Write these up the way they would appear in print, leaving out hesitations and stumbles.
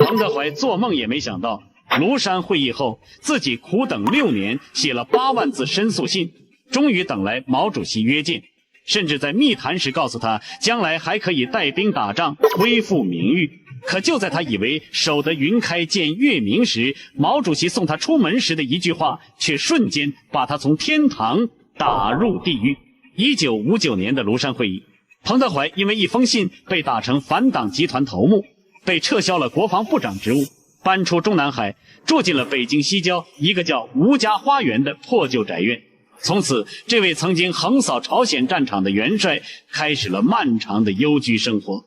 彭德懷做夢也沒想到，廬山會議後，自己苦等6年，寫了8萬字申訴信，終於等來毛主席約見，甚至在密談時告訴他，將來還可以帶兵打仗，恢復名譽。可就在他以為守得雲開見月明時，毛主席送他出門時的一句話，卻瞬間把他從天堂打入地獄。1959年的廬山會議，彭德懷因為一封信被打成反黨集團頭目，被撤銷了國防部長職務，搬出中南海，住進了北京西郊一個叫吳家花園的破舊宅院。從此，這位曾經橫掃朝鮮戰場的元帥開始了漫長的幽居生活。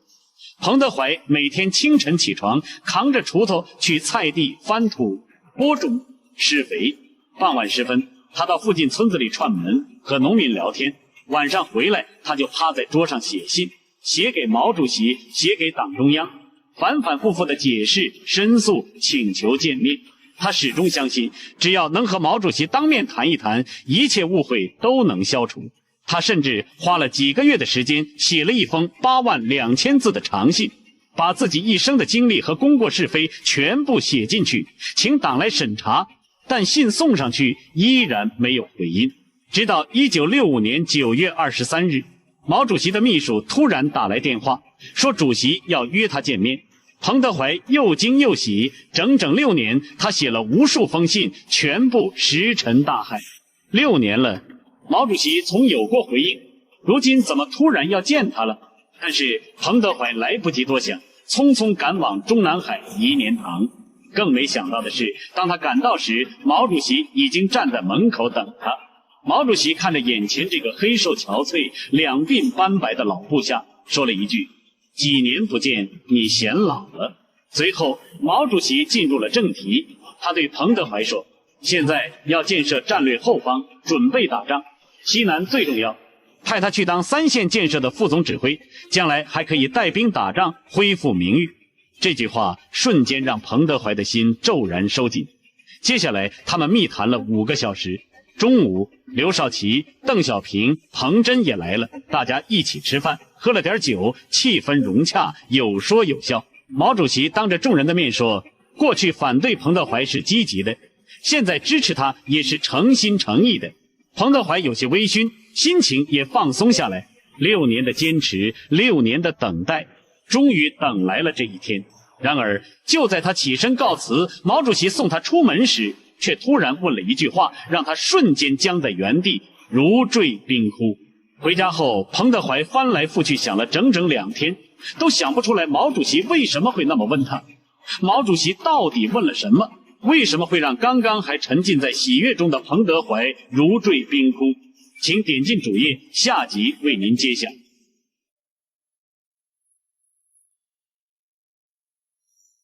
彭德懷每天清晨起床，扛着鋤頭去菜地翻土、播種、施肥。傍晚時分，他到附近村子裡串門，和農民聊天。晚上回來，他就趴在桌上寫信，寫給毛主席，寫給黨中央，反反复复的解釋、申訴、請求見面。他始終相信，只要能和毛主席當面談一談，一切誤會都能消除。他甚至花了幾個月的時間，寫了一封8萬2千字的長信，把自己一生的經歷和功過是非全部寫進去，請黨來審查。但信送上去依然沒有回音。直到1965年9月23日，毛主席的秘書突然打來電話，說主席要約他見面。彭德懷又驚又喜，整整6年，他寫了無數封信，全部石沉大海。6年了，毛主席從有過回應，如今怎麼突然要見他了？但是彭德懷來不及多想，匆匆趕往中南海頤年堂。更沒想到的是，當他趕到時，毛主席已經站在門口等他。毛主席看着眼前這個黑瘦憔悴、兩鬢斑白的老部下，說了一句：“幾年不見，你顯老了。”隨後，毛主席進入了正題，他對彭德懷說：“現在要建設戰略後方，準備打仗。西南最重要，派他去當3線建設的副總指揮，將來還可以帶兵打仗，恢復名譽。”這句話瞬間讓彭德懷的心驟然收緊。接下來，他們密談了5個小時。中午，劉少奇、鄧小平、彭真也來了，大家一起吃飯，喝了點酒，氣氛融洽，有說有笑。毛主席當着眾人的面說，過去反對彭德懷是積極的，現在支持他也是誠心誠意的。彭德懷有些微醺，心情也放鬆下來。6年的堅持，6年的等待，終於等來了這一天。然而，就在他起身告辭，毛主席送他出門時，卻突然問了一句話，讓他瞬間僵在原地，如墜冰窟。回家後，彭德懷翻來覆去想了整整2天，都想不出來毛主席為什麼會那麼問他。毛主席到底問了什麼？為什麼會讓剛剛還沉浸在喜悅中的彭德懷如墜冰窟？請點進主頁，下集為您揭曉。